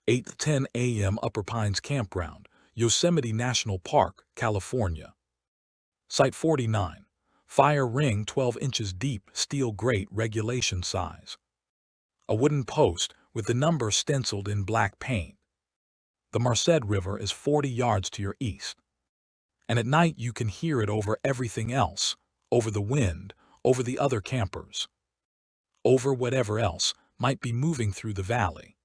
8:10 a.m. Upper Pines Campground, Yosemite National Park, California. Site 49. Fire ring 12 inches deep, steel grate regulation size. A wooden post with the number stenciled in black paint. The Merced River is 40 yards to your east. And at night you can hear it over everything else, over the wind, over the other campers, over whatever else might be moving through the valley.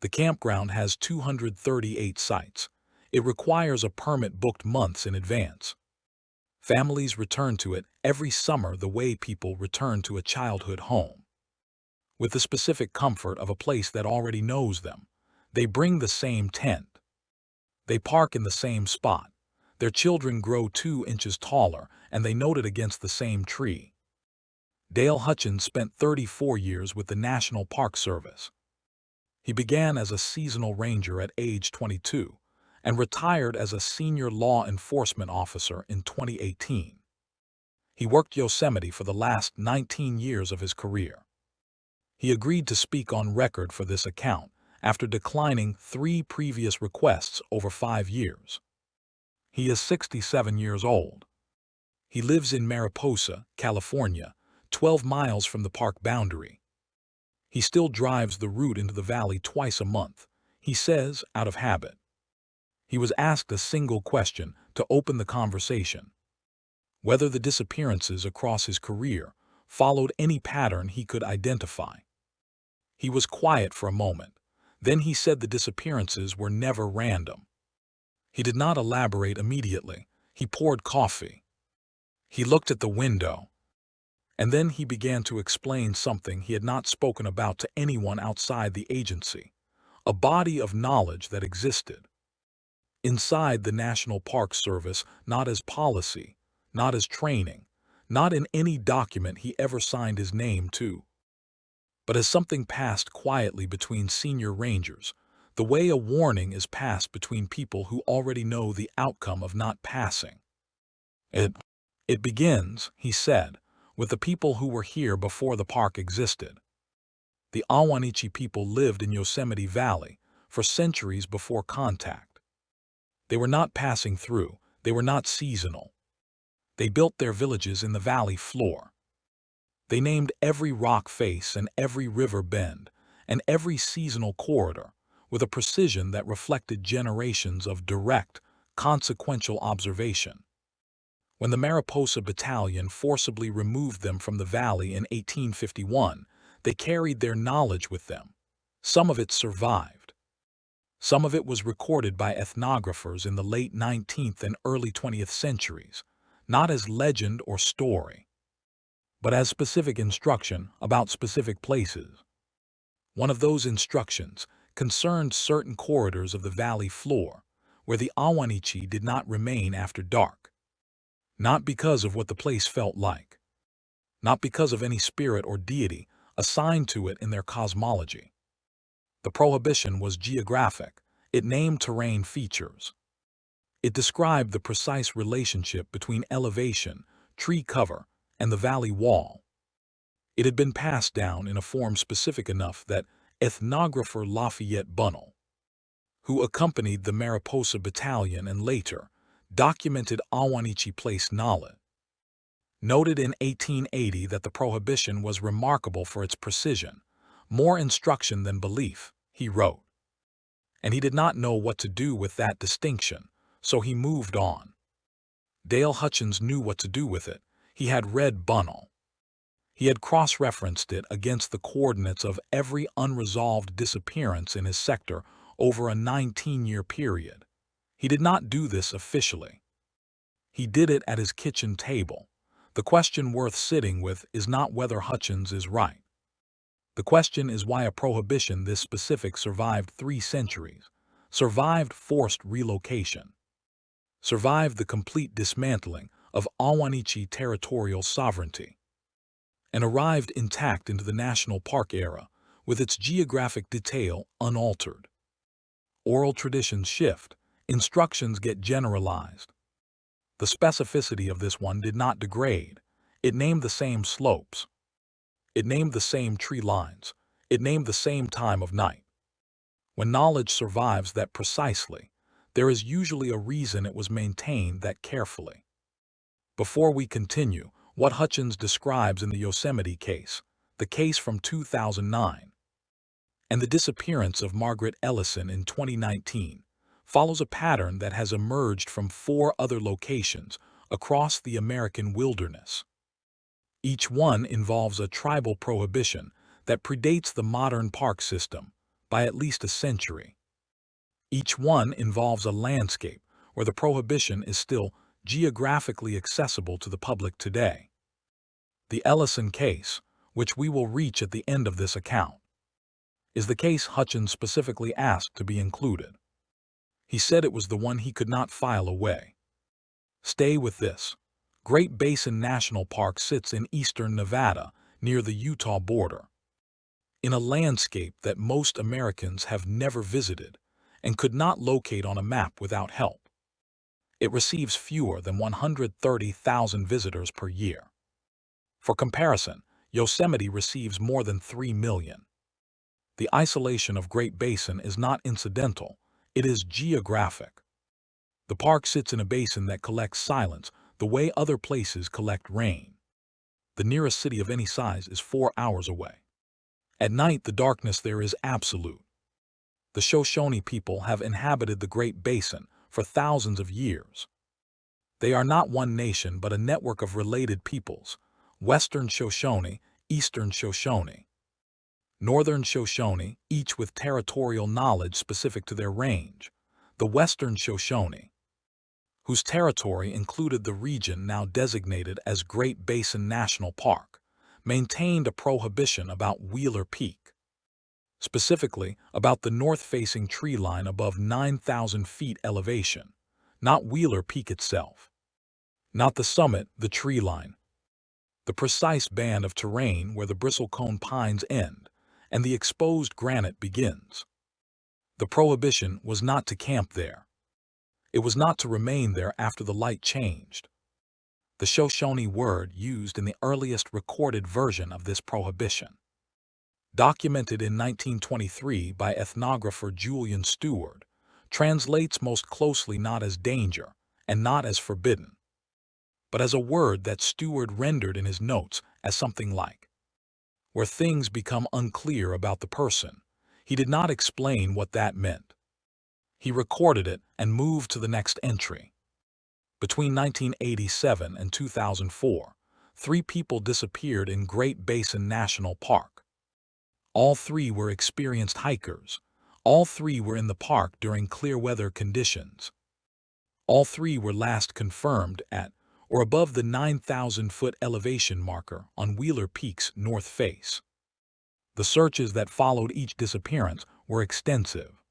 The campground has 238 sites. It requires a permit booked months in advance. Families return to it every summer the way people return to a childhood home. With the specific comfort of a place that already knows them, they bring the same tent. They park in the same spot. Their children grow 2 inches taller, and they note it against the same tree. Dale Hutchins spent 34 years with the National Park Service. He began as a seasonal ranger at age 22 and retired as a senior law enforcement officer in 2018. He worked Yosemite for the last 19 years of his career. He agreed to speak on record for this account after declining 3 previous requests over 5 years. He is 67 years old. He lives in Mariposa, California, 12 miles from the park boundary. He still drives the route into the valley twice a month, he says, out of habit. He was asked a single question to open the conversation: whether the disappearances across his career followed any pattern he could identify. He was quiet for a moment. Then he said the disappearances were never random. He did not elaborate immediately. He poured coffee. He looked at the window. And then he began to explain something he had not spoken about to anyone outside the agency, a body of knowledge that existed inside the National Park Service, not as policy, not as training, not in any document he ever signed his name to, but as something passed quietly between senior rangers, the way a warning is passed between people who already know the outcome of not passing. It begins, he said, with the people who were here before the park existed. The Ahwahnechee people lived in Yosemite Valley for centuries before contact. They were not passing through, they were not seasonal. They built their villages in the valley floor. They named every rock face and every river bend and every seasonal corridor with a precision that reflected generations of direct, consequential observation. When the Mariposa Battalion forcibly removed them from the valley in 1851, they carried their knowledge with them. Some of it survived. Some of it was recorded by ethnographers in the late 19th and early 20th centuries, not as legend or story, but as specific instruction about specific places. One of those instructions concerned certain corridors of the valley floor, where the Ahwahnechee did not remain after dark. Not because of what the place felt like, not because of any spirit or deity assigned to it in their cosmology. The prohibition was geographic. It named terrain features. It described the precise relationship between elevation, tree cover, and the valley wall. It had been passed down in a form specific enough that ethnographer Lafayette Bunnell, who accompanied the Mariposa Battalion and later documented Ahwahnechee place knowledge, noted in 1880 that the prohibition was remarkable for its precision, more instruction than belief, he wrote. And he did not know what to do with that distinction, so he moved on. Dale Hutchins knew what to do with it. He had read Bunnell. He had cross-referenced it against the coordinates of every unresolved disappearance in his sector over a 19-year period. He did not do this officially. He did it at his kitchen table. The question worth sitting with is not whether Hutchins is right. The question is why a prohibition this specific survived 3 centuries, survived forced relocation, survived the complete dismantling of Ahwahnechee territorial sovereignty, and arrived intact into the national park era with its geographic detail unaltered. Oral traditions shift, instructions get generalized. The specificity of this one did not degrade. It named the same slopes. It named the same tree lines. It named the same time of night. When knowledge survives that precisely, there is usually a reason it was maintained that carefully. Before we continue, what Hutchins describes in the Yosemite case, the case from 2009, and the disappearance of Margaret Ellison in 2019, follows a pattern that has emerged from 4 other locations across the American wilderness. Each one involves a tribal prohibition that predates the modern park system by at least a century. Each one involves a landscape where the prohibition is still geographically accessible to the public today. The Ellison case, which we will reach at the end of this account, is the case Hutchins specifically asked to be included. He said it was the one he could not file away. Stay with this. Great Basin National Park sits in eastern Nevada, near the Utah border, in a landscape that most Americans have never visited and could not locate on a map without help. It receives fewer than 130,000 visitors per year. For comparison, Yosemite receives more than 3 million. The isolation of Great Basin is not incidental, it is geographic. The park sits in a basin that collects silence the way other places collect rain. The nearest city of any size is 4 hours away. At night, the darkness there is absolute. The Shoshone people have inhabited the Great Basin for thousands of years. They are not one nation but a network of related peoples: Western Shoshone, Eastern Shoshone, Northern Shoshone, each with territorial knowledge specific to their range. The Western Shoshone, whose territory included the region now designated as Great Basin National Park, maintained a prohibition about Wheeler Peak, specifically about the north-facing tree line above 9,000 feet elevation, not Wheeler Peak itself. Not the summit, the tree line. The precise band of terrain where the bristlecone pines end and the exposed granite begins. The prohibition was not to camp there. It was not to remain there after the light changed. The Shoshone word used in the earliest recorded version of this prohibition, documented in 1923 by ethnographer Julian Stewart, translates most closely not as danger and not as forbidden, but as a word that Stewart rendered in his notes as something like, where things become unclear about the person. He did not explain what that meant. He recorded it and moved to the next entry. Between 1987 and 2004, 3 people disappeared in Great Basin National Park. All 3 were experienced hikers. All 3 were in the park during clear weather conditions. All 3 were last confirmed at or above the 9,000-foot elevation marker on Wheeler Peak's north face. The searches that followed each disappearance were extensive.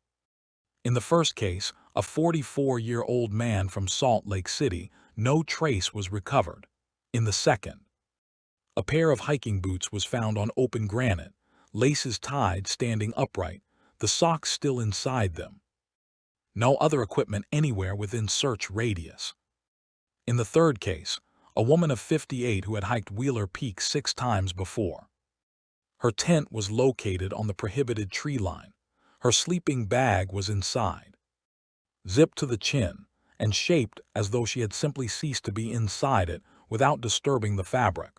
In the first case, a 44-year-old man from Salt Lake City, no trace was recovered. In the second, a pair of hiking boots was found on open granite, laces tied, standing upright, the socks still inside them. No other equipment anywhere within search radius. In the third case, a woman of 58 who had hiked Wheeler Peak 6 times before. Her tent was located on the prohibited tree line. Her sleeping bag was inside, zipped to the chin, and shaped as though she had simply ceased to be inside it without disturbing the fabric.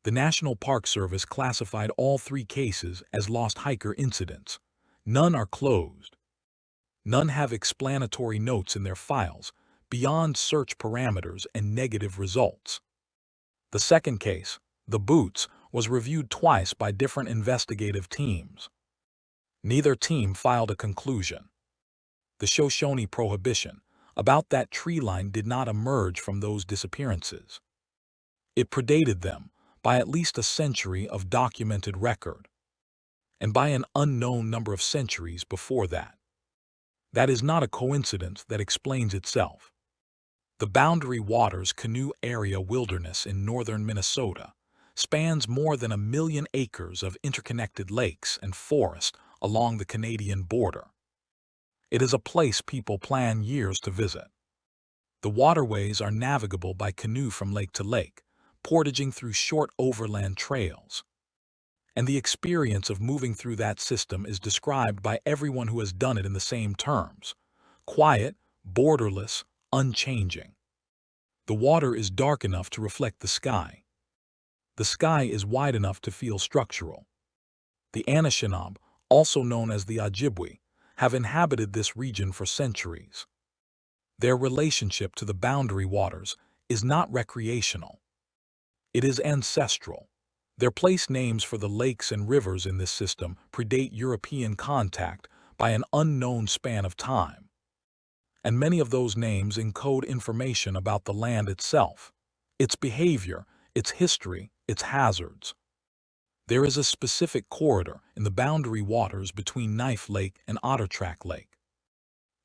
The National Park Service classified all 3 cases as lost hiker incidents. None are closed. None have explanatory notes in their files beyond search parameters and negative results. The second case, the boots, was reviewed twice by different investigative teams. Neither team filed a conclusion. The Shoshone prohibition about that tree line did not emerge from those disappearances. It predated them by at least a century of documented record, and by an unknown number of centuries before that. That is not a coincidence that explains itself. The Boundary Waters Canoe Area Wilderness in northern Minnesota spans more than 1 million acres of interconnected lakes and forest along the Canadian border. It is a place people plan years to visit. The waterways are navigable by canoe from lake to lake, portaging through short overland trails. And the experience of moving through that system is described by everyone who has done it in the same terms: quiet, borderless, unchanging. The water is dark enough to reflect the sky. The sky is wide enough to feel structural. The Anishinaabe, also known as the Ojibwe, have inhabited this region for centuries. Their relationship to the boundary waters is not recreational. It is ancestral. Their place names for the lakes and rivers in this system predate European contact by an unknown span of time. And many of those names encode information about the land itself, its behavior, its history, its hazards. There is a specific corridor in the boundary waters between Knife Lake and Ottertrack Lake.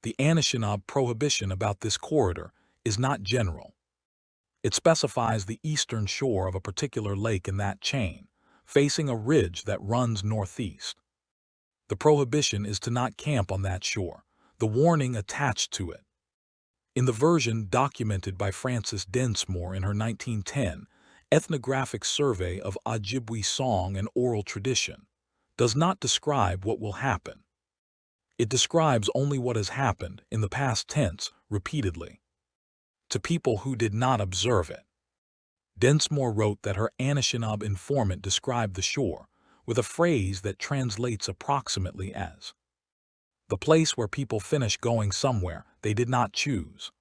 The Anishinaabe prohibition about this corridor is not general. It specifies the eastern shore of a particular lake in that chain, facing a ridge that runs northeast. The prohibition is to not camp on that shore, the warning attached to it. In the version documented by Frances Densmore in her 1910 ethnographic survey of Ojibwe song and oral tradition, does not describe what will happen. It describes only what has happened in the past tense repeatedly, to people who did not observe it. Densmore wrote that her Anishinaabe informant described the shore with a phrase that translates approximately as, "the place where people finish going somewhere they did not choose."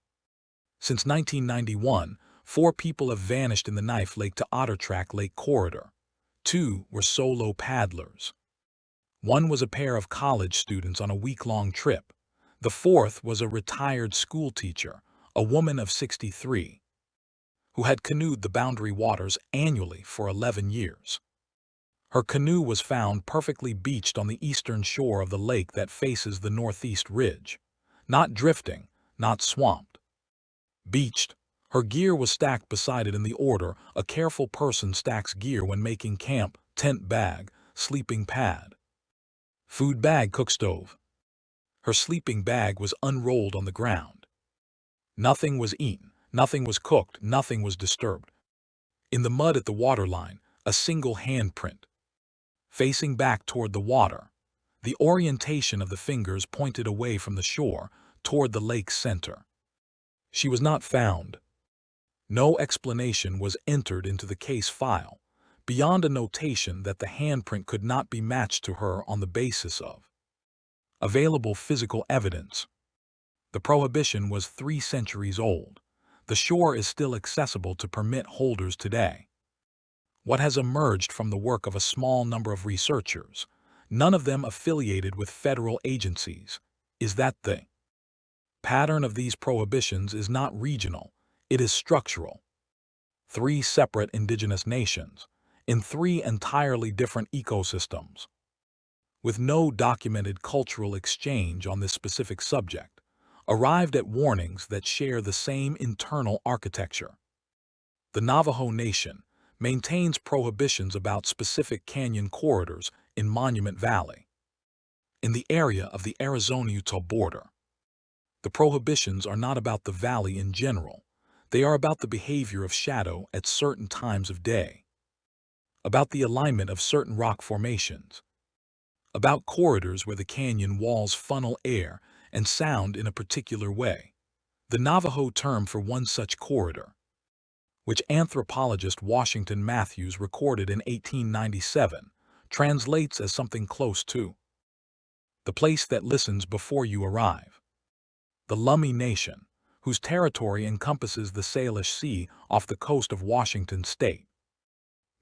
Since 1991, 4 people have vanished in the Knife Lake to Ottertrack Lake corridor. 2 were solo paddlers. 1 was a pair of college students on a week-long trip. The 4th was a retired school teacher, a woman of 63, who had canoed the boundary waters annually for 11 years. Her canoe was found perfectly beached on the eastern shore of the lake that faces the northeast ridge. Not drifting, not swamped. Beached, her gear was stacked beside it in the order a careful person stacks gear when making camp: tent bag, sleeping pad, food bag, cook stove. Her sleeping bag was unrolled on the ground. Nothing was eaten, nothing was cooked, nothing was disturbed. In the mud at the waterline, a single handprint. Facing back toward the water, the orientation of the fingers pointed away from the shore toward the lake's center. She was not found. No explanation was entered into the case file, beyond a notation that the handprint could not be matched to her on the basis of available physical evidence. The prohibition was 3 centuries old. The shore is still accessible to permit holders today. What has emerged from the work of a small number of researchers, none of them affiliated with federal agencies, is that the pattern of these prohibitions is not regional, it is structural. 3 separate indigenous nations, in 3 entirely different ecosystems, with no documented cultural exchange on this specific subject, arrived at warnings that share the same internal architecture. The Navajo Nation maintains prohibitions about specific canyon corridors in Monument Valley, in the area of the Arizona-Utah border. The prohibitions are not about the valley in general. They are about the behavior of shadow at certain times of day, about the alignment of certain rock formations, about corridors where the canyon walls funnel air and sound in a particular way. The Navajo term for one such corridor, which anthropologist Washington Matthews recorded in 1897, translates as something close to the place that listens before you arrive. The Lummi Nation, whose territory encompasses the Salish Sea off the coast of Washington state,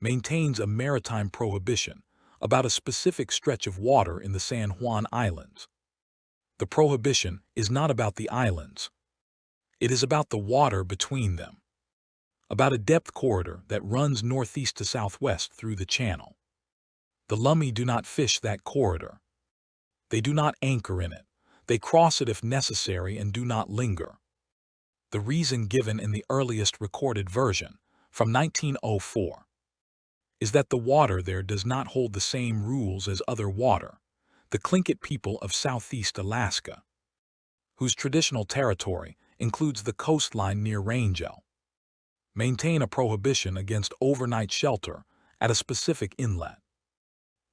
maintains a maritime prohibition about a specific stretch of water in the San Juan Islands. The prohibition is not about the islands. It is about the water between them, about a depth corridor that runs northeast to southwest through the channel. The Lummi do not fish that corridor. They do not anchor in it. They cross it if necessary and do not linger. The reason given in the earliest recorded version, from 1904, is that the water there does not hold the same rules as other water. The Tlingit people of southeast Alaska, whose traditional territory includes the coastline near Rangel, maintain a prohibition against overnight shelter at a specific inlet.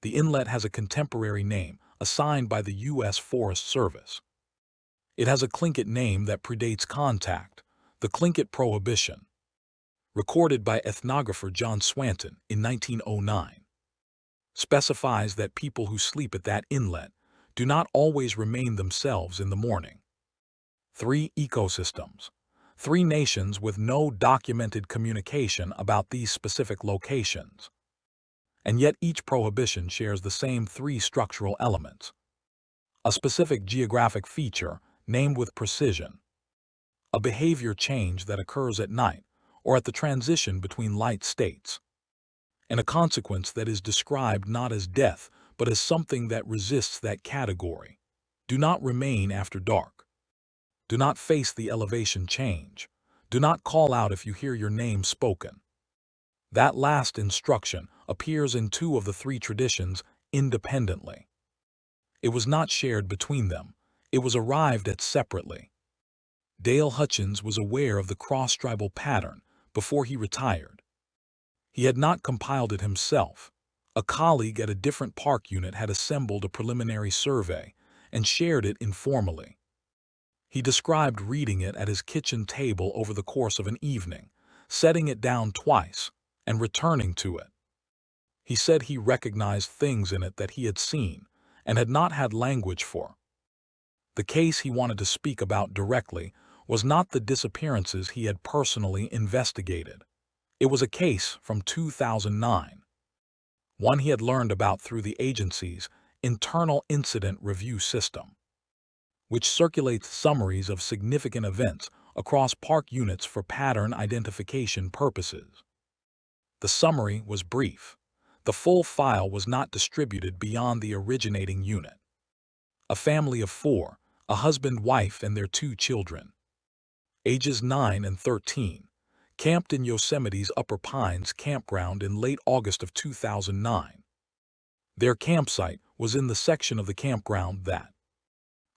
The inlet has a contemporary name assigned by the U.S. Forest Service. It has a Tlingit name that predates contact, the Tlingit Prohibition, recorded by ethnographer John Swanton in 1909. Specifies that people who sleep at that inlet do not always remain themselves in the morning. 3 ecosystems. 3 nations with no documented communication about these specific locations. And yet each prohibition shares the same 3 structural elements. A specific geographic feature named with precision. A behavior change that occurs at night or at the transition between light states. And a consequence that is described not as death, but as something that resists that category. Do not remain after dark. Do not face the elevation change. Do not call out if you hear your name spoken. That last instruction appears in 2 of the 3 traditions independently. It was not shared between them. It was arrived at separately. Dale Hutchins was aware of the cross-tribal pattern before he retired. He had not compiled it himself. A colleague at a different park unit had assembled a preliminary survey and shared it informally. He described reading it at his kitchen table over the course of an evening, setting it down twice, and returning to it. He said he recognized things in it that he had seen and had not had language for. The case he wanted to speak about directly was not the disappearances he had personally investigated. It was a case from 2009, one he had learned about through the agency's internal incident review system, which circulates summaries of significant events across park units for pattern identification purposes. The summary was brief. The full file was not distributed beyond the originating unit. A family of 4, a husband, wife, and their 2 children, ages 9 and 13, camped in Yosemite's Upper Pines campground in late August of 2009. Their campsite was in the section of the campground that,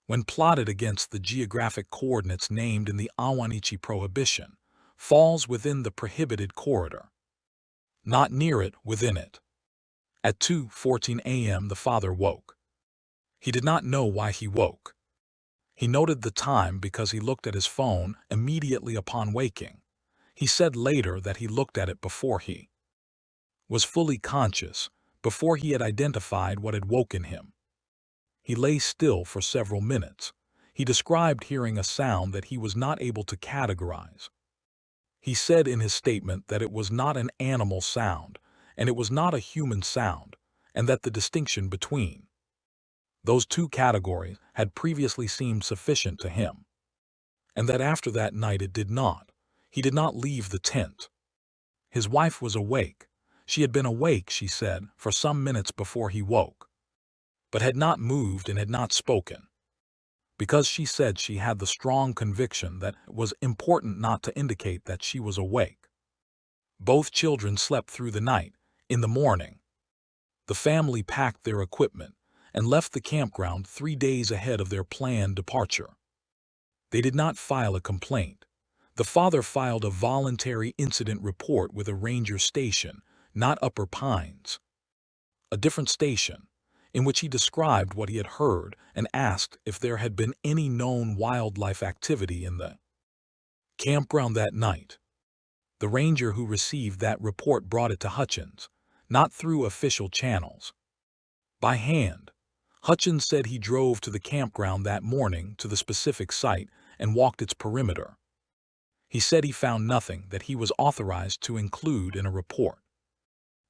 when plotted against the geographic coordinates named in the Awanichi Prohibition, falls within the prohibited corridor. Not near it, within it. At 2:14 a.m. the father woke. He did not know why he woke. He noted the time because he looked at his phone immediately upon waking. He said later that he looked at it before he was fully conscious, before he had identified what had woken him. He lay still for several minutes. He described hearing a sound that he was not able to categorize. He said in his statement that it was not an animal sound, and it was not a human sound, and that the distinction between those 2 categories had previously seemed sufficient to him, and that after that night it did not. He did not leave the tent. His wife was awake. She had been awake, she said, for some minutes before he woke, but had not moved and had not spoken, because she said she had the strong conviction that it was important not to indicate that she was awake. Both children slept through the night. In the morning, the family packed their equipment and left the campground 3 days ahead of their planned departure. They did not file a complaint. The father filed a voluntary incident report with a ranger station, not Upper Pines, a different station, in which he described what he had heard and asked if there had been any known wildlife activity in the campground that night. The ranger who received that report brought it to Hutchins, not through official channels. By hand. Hutchins said he drove to the campground that morning to the specific site and walked its perimeter. He said he found nothing that he was authorized to include in a report.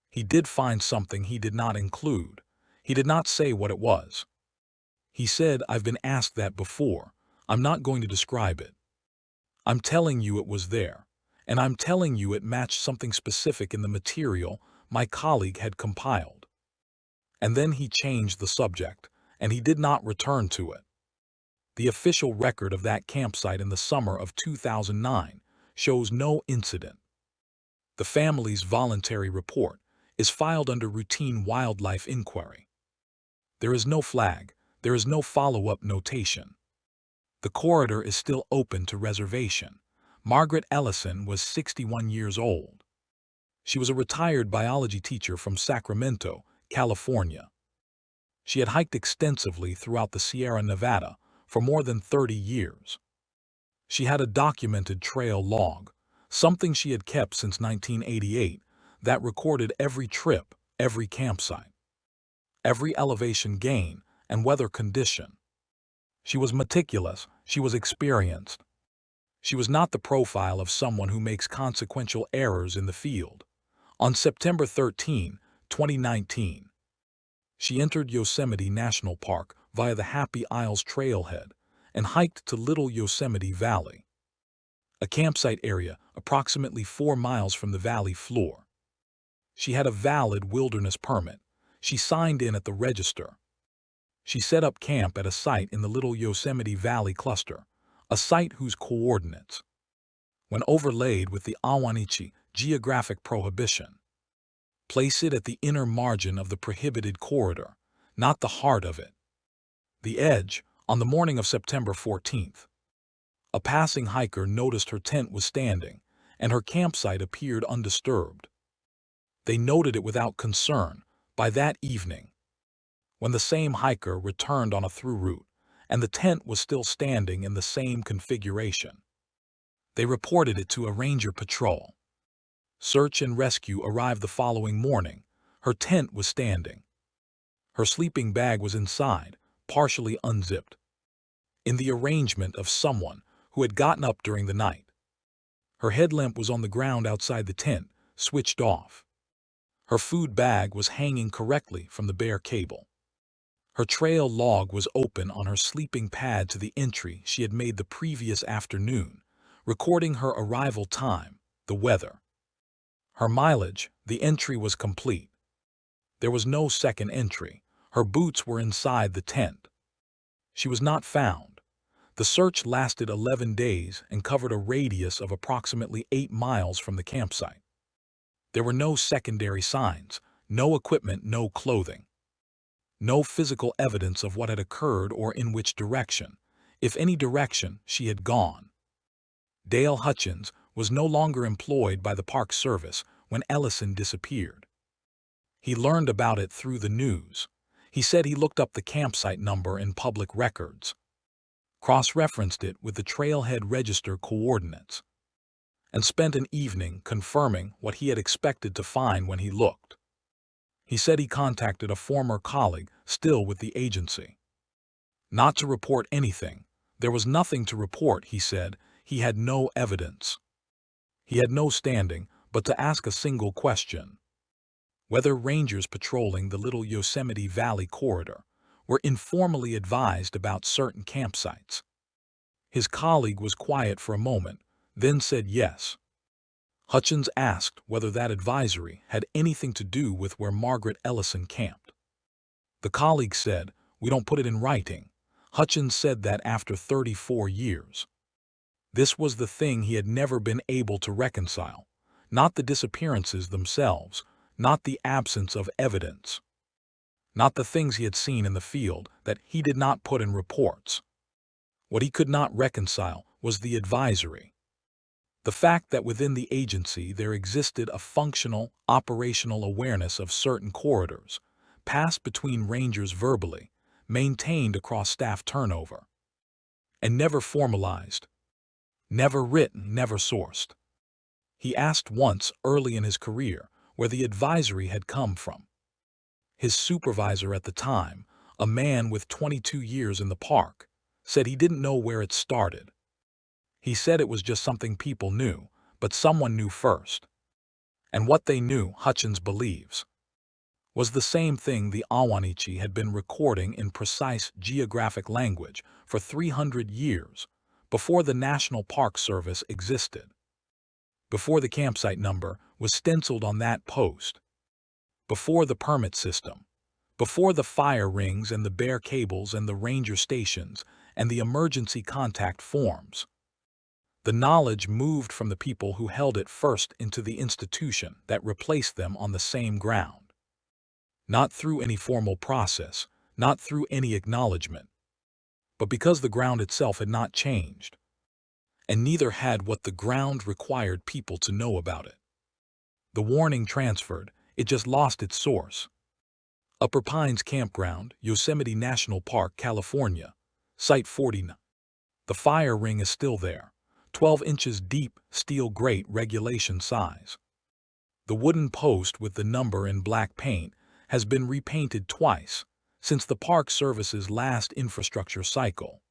He did find something he did not include. He did not say what it was. He said, "I've been asked that before. I'm not going to describe it. I'm telling you it was there, and I'm telling you it matched something specific in the material my colleague had compiled." And then he changed the subject, and he did not return to it. The official record of that campsite in the summer of 2009 shows no incident. The family's voluntary report is filed under routine wildlife inquiry. There is no flag. There is no follow-up notation. The corridor is still open to reservation. Margaret Ellison was 61 years old. She was a retired biology teacher from Sacramento, California. She had hiked extensively throughout the Sierra Nevada for more than 30 years. She had a documented trail log, something she had kept since 1988, that recorded every trip, every campsite, every elevation gain, and weather condition. She was meticulous, she was experienced. She was not the profile of someone who makes consequential errors in the field. On September 13, 2019, she entered Yosemite National Park via the Happy Isles trailhead and hiked to Little Yosemite Valley, a campsite area approximately 4 miles from the valley floor. She had a valid wilderness permit. She signed in at the register. She set up camp at a site in the Little Yosemite Valley cluster, a site whose coordinates, when overlaid with the Awanichi geographic prohibition, place it at the inner margin of the prohibited corridor, not the heart of it. The edge, on the morning of September 14th. A passing hiker noticed her tent was standing, and her campsite appeared undisturbed. They noted it without concern by that evening, when the same hiker returned on a through route, and the tent was still standing in the same configuration. They reported it to a ranger patrol. Search and rescue arrived the following morning. Her tent was standing. Her sleeping bag was inside, partially unzipped, in the arrangement of someone who had gotten up during the night. Her headlamp was on the ground outside the tent, switched off. Her food bag was hanging correctly from the bare cable. Her trail log was open on her sleeping pad to the entry she had made the previous afternoon, recording her arrival time, the weather. Her mileage, the entry was complete. There was no second entry. Her boots were inside the tent. She was not found. The search lasted 11 days and covered a radius of approximately 8 miles from the campsite. There were no secondary signs, no equipment, no clothing. No physical evidence of what had occurred or in which direction, if any direction, she had gone. Dale Hutchins was no longer employed by the Park Service when Ellison disappeared. He learned about it through the news. He said he looked up the campsite number in public records, cross-referenced it with the trailhead register coordinates, and spent an evening confirming what he had expected to find when he looked. He said he contacted a former colleague still with the agency. Not to report anything. There was nothing to report, he said. He had no evidence. He had no standing but to ask a single question: whether rangers patrolling the Little Yosemite Valley corridor were informally advised about certain campsites. His colleague was quiet for a moment, then said yes. Hutchins asked whether that advisory had anything to do with where Margaret Ellison camped. The colleague said, "We don't put it in writing." Hutchins said that after 34 years. This was the thing he had never been able to reconcile. Not the disappearances themselves, not the absence of evidence, not the things he had seen in the field that he did not put in reports. What he could not reconcile was the advisory. The fact that within the agency there existed a functional, operational awareness of certain corridors, passed between rangers verbally, maintained across staff turnover, and never formalized, never written, never sourced. He asked once early in his career where the advisory had come from. His supervisor at the time, a man with 22 years in the park, said he didn't know where it started. He said it was just something people knew, but someone knew first. And what they knew, Hutchins believes, was the same thing the Awanichi had been recording in precise geographic language for 300 years, before the National Park Service existed, before the campsite number was stenciled on that post, before the permit system, before the fire rings and the bare cables and the ranger stations and the emergency contact forms. The knowledge moved from the people who held it first into the institution that replaced them on the same ground. Not through any formal process, not through any acknowledgement, but because the ground itself had not changed, and neither had what the ground required people to know about it. The warning transferred, it just lost its source. Upper Pines Campground, Yosemite National Park, California. Site 49. The fire ring is still there. 12 inches deep, steel grate regulation size. The wooden post with the number in black paint has been repainted twice since the Park Service's last infrastructure cycle.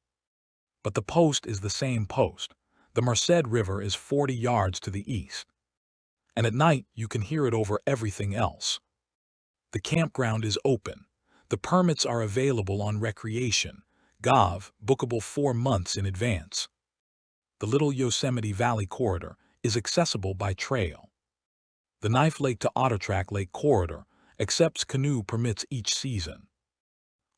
But the post is the same post. The Merced River is 40 yards to the east. And at night, you can hear it over everything else. The campground is open. The permits are available on Recreation, Gov, bookable 4 months in advance. The Little Yosemite Valley corridor is accessible by trail. The Knife Lake to Ottertrack Lake corridor accepts canoe permits each season.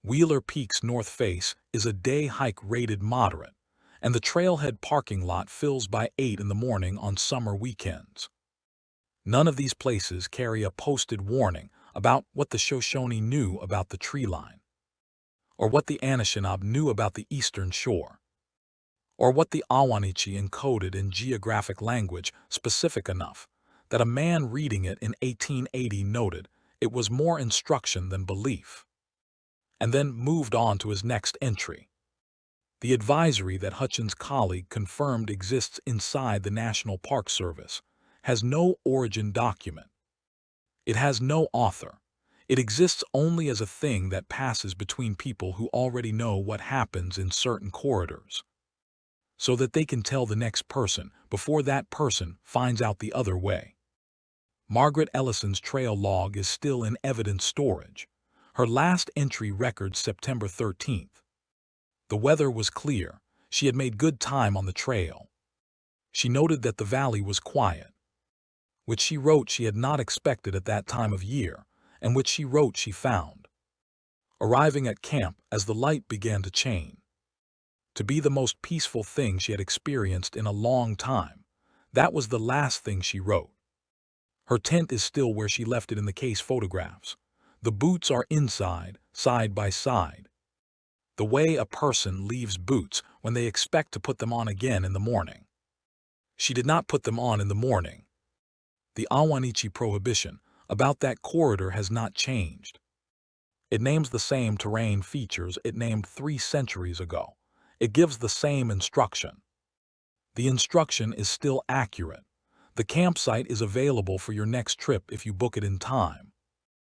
Wheeler Peak's north face is a day hike rated moderate, and the trailhead parking lot fills by 8 in the morning on summer weekends. None of these places carry a posted warning about what the Shoshone knew about the tree line, or what the Anishinaabe knew about the eastern shore, or what the Awanichi encoded in geographic language specific enough that a man reading it in 1880 noted it was more instruction than belief, and then moved on to his next entry. The advisory that Hutchins' colleague confirmed exists inside the National Park Service has no origin document. It has no author. It exists only as a thing that passes between people who already know what happens in certain corridors, so that they can tell the next person before that person finds out the other way. Margaret Ellison's trail log is still in evidence storage. Her last entry records September 13th. The weather was clear. She had made good time on the trail. She noted that the valley was quiet, which she wrote she had not expected at that time of year, and which she wrote she found, arriving at camp as the light began to chain, to be the most peaceful thing she had experienced in a long time. That was the last thing she wrote. Her tent is still where she left it in the case photographs. The boots are inside, side by side. The way a person leaves boots when they expect to put them on again in the morning. She did not put them on in the morning. The Awanichi prohibition about that corridor has not changed. It names the same terrain features it named 3 centuries ago. It gives the same instruction. The instruction is still accurate. The campsite is available for your next trip if you book it in time.